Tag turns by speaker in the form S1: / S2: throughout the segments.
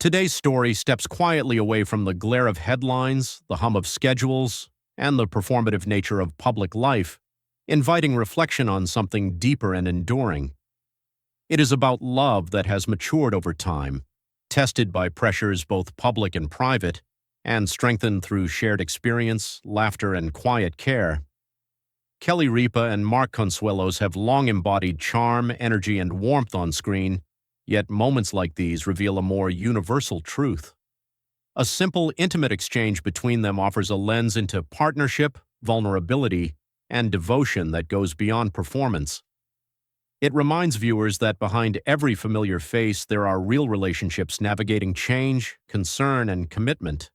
S1: Today's story steps quietly away from the glare of headlines, the hum of schedules, and the performative nature of public life, inviting reflection on something deeper and enduring. It is about love that has matured over time, tested by pressures both public and private, and strengthened through shared experience, laughter, and quiet care. Kelly Ripa and Mark Consuelos have long embodied charm, energy, and warmth on screen, yet moments like these reveal a more universal truth. A simple, intimate exchange between them offers a lens into partnership, vulnerability, and devotion that goes beyond performance. It reminds viewers that behind every familiar face there are real relationships navigating change, concern, and commitment.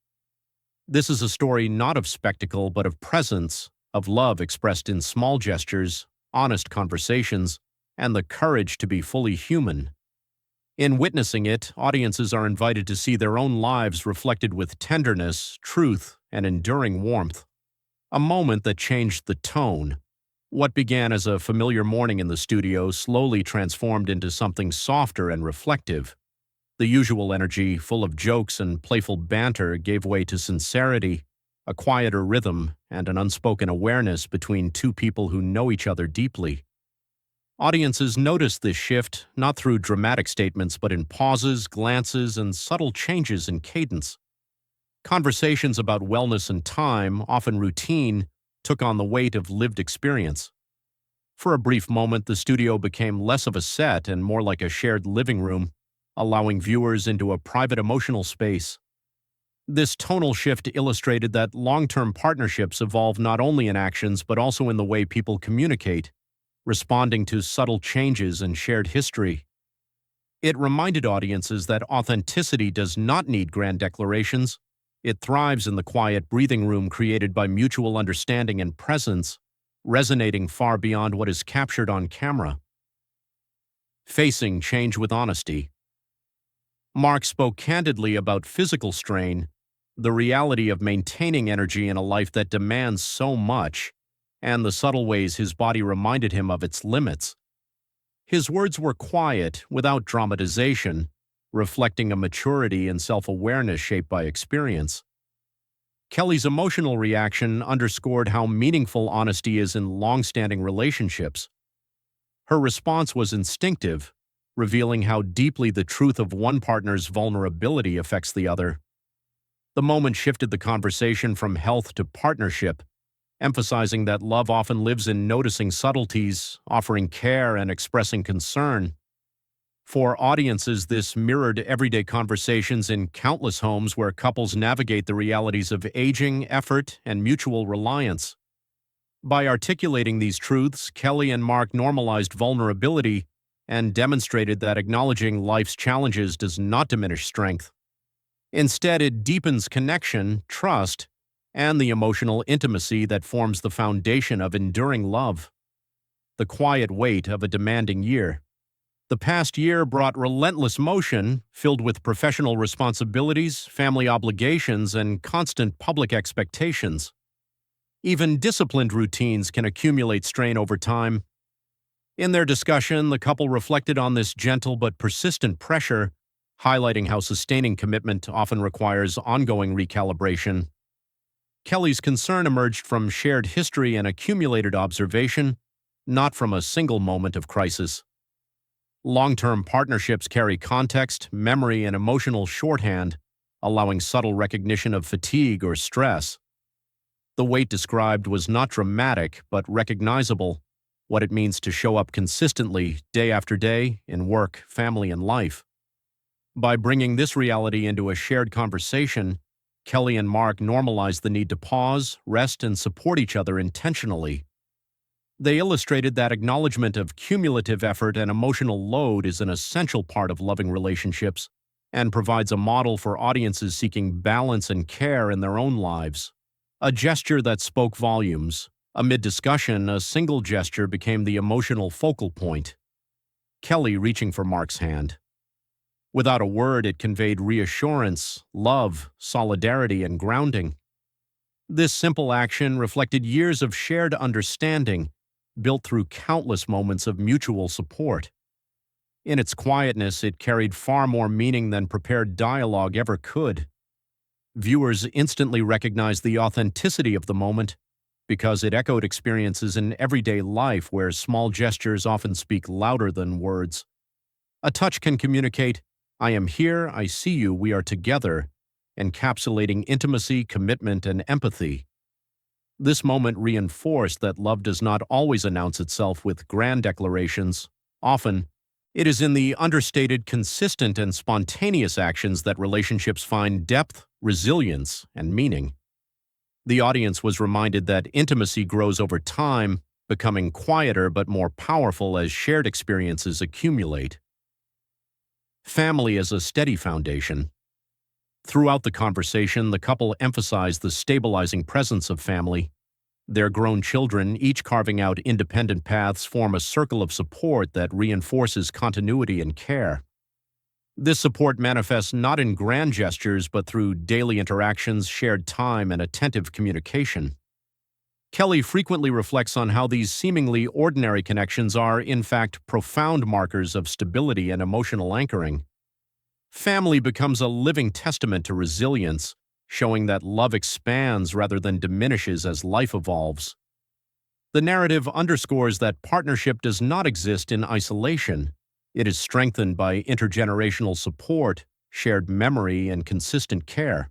S1: This is a story not of spectacle but of presence, of love expressed in small gestures, honest conversations, and the courage to be fully human. In witnessing it, audiences are invited to see their own lives reflected with tenderness, truth, and enduring warmth. A moment that changed the tone. What began as a familiar morning in the studio slowly transformed into something softer and reflective. The usual energy, full of jokes and playful banter, gave way to sincerity, a quieter rhythm, and an unspoken awareness between two people who know each other deeply. Audiences noticed this shift not through dramatic statements but in pauses, glances, and subtle changes in cadence. Conversations about wellness and time, often routine, took on the weight of lived experience. For a brief moment, the studio became less of a set and more like a shared living room, allowing viewers into a private emotional space. This tonal shift illustrated that long-term partnerships evolve not only in actions but also in the way people communicate, responding to subtle changes in shared history. It reminded audiences that authenticity does not need grand declarations. It thrives in the quiet breathing room created by mutual understanding and presence, resonating far beyond what is captured on camera. Facing change with honesty. Mark spoke candidly about physical strain, the reality of maintaining energy in a life that demands so much, and the subtle ways his body reminded him of its limits. His words were quiet, without dramatization, reflecting a maturity and self-awareness shaped by experience. Kelly's emotional reaction underscored how meaningful honesty is in long-standing relationships. Her response was instinctive, revealing how deeply the truth of one partner's vulnerability affects the other. The moment shifted the conversation from health to partnership, emphasizing that love often lives in noticing subtleties, offering care, and expressing concern. For audiences, this mirrored everyday conversations in countless homes where couples navigate the realities of aging, effort, and mutual reliance. By articulating these truths, Kelly and Mark normalized vulnerability and demonstrated that acknowledging life's challenges does not diminish strength. Instead, it deepens connection, trust, and the emotional intimacy that forms the foundation of enduring love. The quiet weight of a demanding year. The past year brought relentless motion, filled with professional responsibilities, family obligations, and constant public expectations. Even disciplined routines can accumulate strain over time. In their discussion, the couple reflected on this gentle but persistent pressure, highlighting how sustaining commitment often requires ongoing recalibration. Kelly's concern emerged from shared history and accumulated observation, not from a single moment of crisis. Long-term partnerships carry context, memory, and emotional shorthand, allowing subtle recognition of fatigue or stress. The weight described was not dramatic, but recognizable, what it means to show up consistently, day after day, in work, family, and life. By bringing this reality into a shared conversation, Kelly and Mark normalized the need to pause, rest, and support each other intentionally. They illustrated that acknowledgement of cumulative effort and emotional load is an essential part of loving relationships and provides a model for audiences seeking balance and care in their own lives. A gesture that spoke volumes. Amid discussion, a single gesture became the emotional focal point. Kelly reaching for Mark's hand. Without a word, it conveyed reassurance, love, solidarity, and grounding. This simple action reflected years of shared understanding, built through countless moments of mutual support. In its quietness, it carried far more meaning than prepared dialogue ever could. Viewers instantly recognized the authenticity of the moment because it echoed experiences in everyday life where small gestures often speak louder than words. A touch can communicate, "I am here, I see you, we are together," encapsulating intimacy, commitment, and empathy. This moment reinforced that love does not always announce itself with grand declarations. Often, it is in the understated, consistent, and spontaneous actions that relationships find depth, resilience, and meaning. The audience was reminded that intimacy grows over time, becoming quieter but more powerful as shared experiences accumulate. Family as a steady foundation. Throughout the conversation, the couple emphasized the stabilizing presence of family. Their grown children, each carving out independent paths, form a circle of support that reinforces continuity and care. This support manifests not in grand gestures, but through daily interactions, shared time, and attentive communication. Kelly frequently reflects on how these seemingly ordinary connections are, in fact, profound markers of stability and emotional anchoring. Family becomes a living testament to resilience, showing that love expands rather than diminishes as life evolves. The narrative underscores that partnership does not exist in isolation. It is strengthened by intergenerational support, shared memory, and consistent care.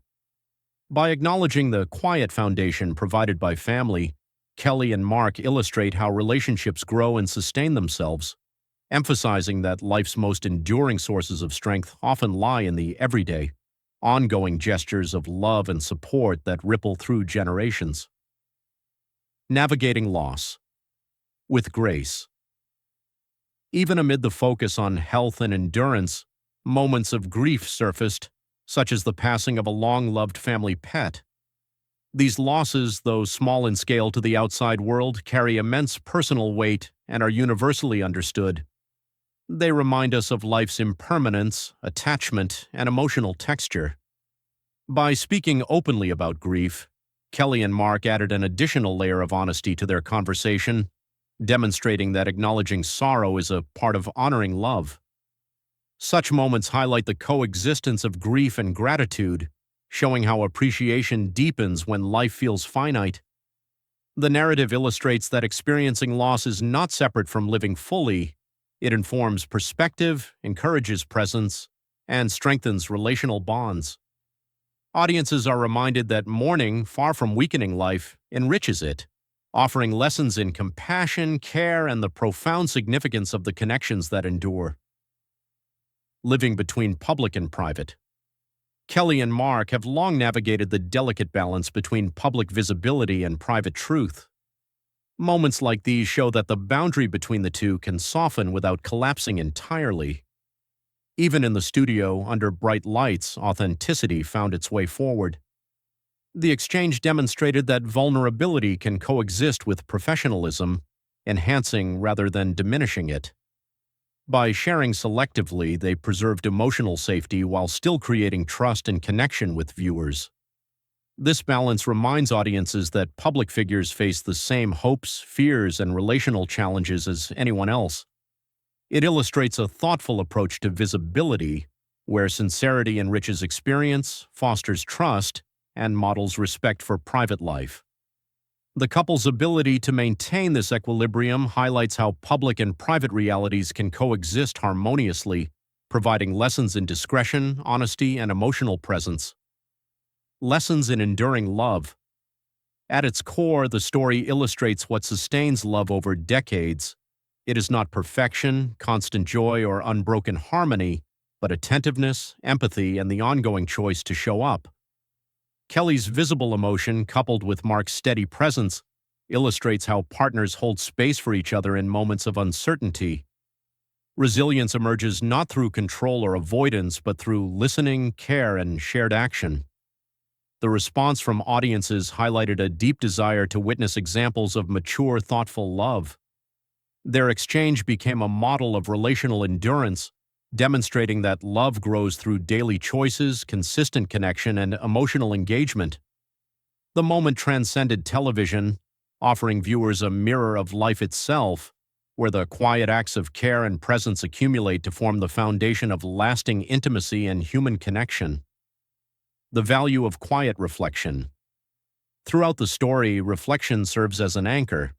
S1: By acknowledging the quiet foundation provided by family, Kelly and Mark illustrate how relationships grow and sustain themselves, emphasizing that life's most enduring sources of strength often lie in the everyday, ongoing gestures of love and support that ripple through generations. Navigating loss. With grace. Even amid the focus on health and endurance, moments of grief surfaced, such as the passing of a long-loved family pet. These losses, though small in scale to the outside world, carry immense personal weight and are universally understood. They remind us of life's impermanence, attachment, and emotional texture. By speaking openly about grief, Kelly and Mark added an additional layer of honesty to their conversation, demonstrating that acknowledging sorrow is a part of honoring love. Such moments highlight the coexistence of grief and gratitude, showing how appreciation deepens when life feels finite. The narrative illustrates that experiencing loss is not separate from living fully. It informs perspective, encourages presence, and strengthens relational bonds. Audiences are reminded that mourning, far from weakening life, enriches it, offering lessons in compassion, care, and the profound significance of the connections that endure. Living between public and private. Kelly and Mark have long navigated the delicate balance between public visibility and private truth. Moments like these show that the boundary between the two can soften without collapsing entirely. Even in the studio, under bright lights, authenticity found its way forward. The exchange demonstrated that vulnerability can coexist with professionalism, enhancing rather than diminishing it. By sharing selectively, they preserved emotional safety while still creating trust and connection with viewers. This balance reminds audiences that public figures face the same hopes, fears, and relational challenges as anyone else. It illustrates a thoughtful approach to visibility, where sincerity enriches experience, fosters trust, and models respect for private life. The couple's ability to maintain this equilibrium highlights how public and private realities can coexist harmoniously, providing lessons in discretion, honesty, and emotional presence. Lessons in enduring love. At its core, the story illustrates what sustains love over decades. It is not perfection, constant joy, or unbroken harmony, but attentiveness, empathy, and the ongoing choice to show up. Kelly's visible emotion, coupled with Mark's steady presence, illustrates how partners hold space for each other in moments of uncertainty. Resilience emerges not through control or avoidance, but through listening, care, and shared action. The response from audiences highlighted a deep desire to witness examples of mature, thoughtful love. Their exchange became a model of relational endurance, demonstrating that love grows through daily choices, consistent connection, and emotional engagement. The moment transcended television, offering viewers a mirror of life itself, where the quiet acts of care and presence accumulate to form the foundation of lasting intimacy and human connection. The value of quiet reflection. Throughout the story, reflection serves as an anchor.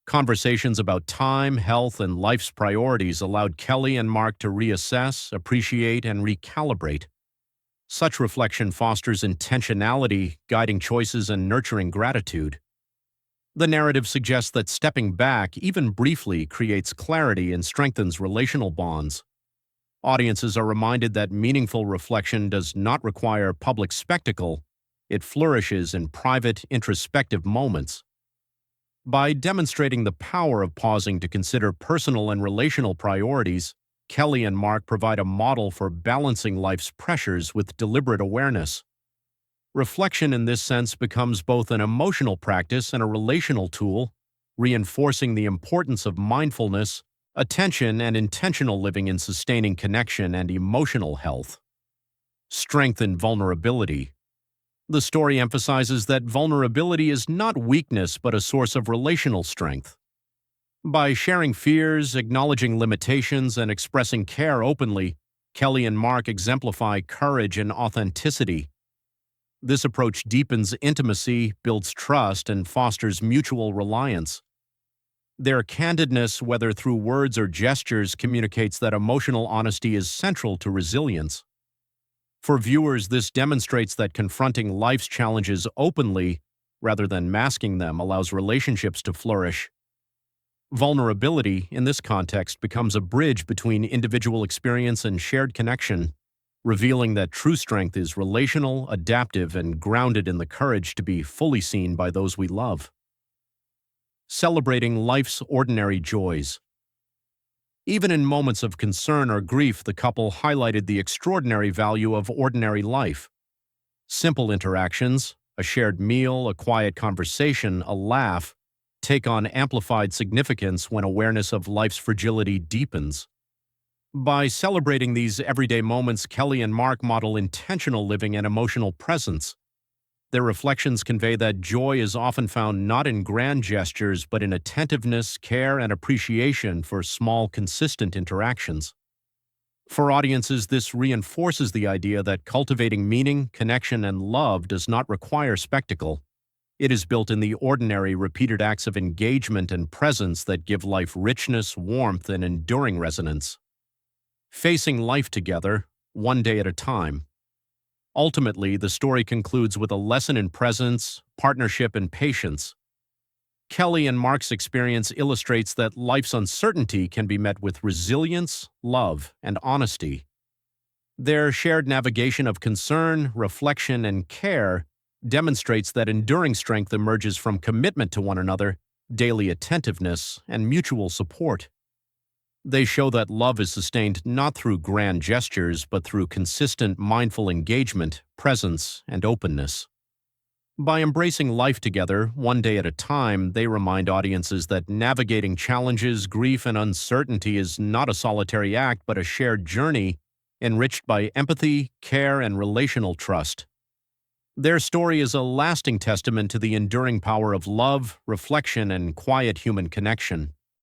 S1: Conversations about time, health, and life's priorities allowed Kelly and Mark to reassess, appreciate, and recalibrate. Such reflection fosters intentionality, guiding choices and nurturing gratitude. The narrative suggests that stepping back, even briefly, creates clarity and strengthens relational bonds. Audiences are reminded that meaningful reflection does not require public spectacle. It flourishes in private, introspective moments. By demonstrating the power of pausing to consider personal and relational priorities, Kelly and Mark provide a model for balancing life's pressures with deliberate awareness. Reflection in this sense becomes both an emotional practice and a relational tool, reinforcing the importance of mindfulness, attention, and intentional living in sustaining connection and emotional health. Strength and vulnerability. The story emphasizes that vulnerability is not weakness but a source of relational strength. By sharing fears, acknowledging limitations, and expressing care openly, Kelly and Mark exemplify courage and authenticity. This approach deepens intimacy, builds trust, and fosters mutual reliance. Their candidness, whether through words or gestures, communicates that emotional honesty is central to resilience. For viewers, this demonstrates that confronting life's challenges openly, rather than masking them, allows relationships to flourish. Vulnerability, in this context, becomes a bridge between individual experience and shared connection, revealing that true strength is relational, adaptive, and grounded in the courage to be fully seen by those we love. Celebrating life's ordinary joys. Even in moments of concern or grief, the couple highlighted the extraordinary value of ordinary life. Simple interactions, a shared meal, a quiet conversation, a laugh, take on amplified significance when awareness of life's fragility deepens. By celebrating these everyday moments, Kelly and Mark model intentional living and emotional presence. Their reflections convey that joy is often found not in grand gestures, but in attentiveness, care, and appreciation for small, consistent interactions. For audiences, this reinforces the idea that cultivating meaning, connection, and love does not require spectacle. It is built in the ordinary, repeated acts of engagement and presence that give life richness, warmth, and enduring resonance. Facing life together, one day at a time. Ultimately, the story concludes with a lesson in presence, partnership, and patience. Kelly and Mark's experience illustrates that life's uncertainty can be met with resilience, love, and honesty. Their shared navigation of concern, reflection, and care demonstrates that enduring strength emerges from commitment to one another, daily attentiveness, and mutual support. They show that love is sustained not through grand gestures, but through consistent, mindful engagement, presence, and openness. By embracing life together, one day at a time, they remind audiences that navigating challenges, grief, and uncertainty is not a solitary act, but a shared journey enriched by empathy, care, and relational trust. Their story is a lasting testament to the enduring power of love, reflection, and quiet human connection.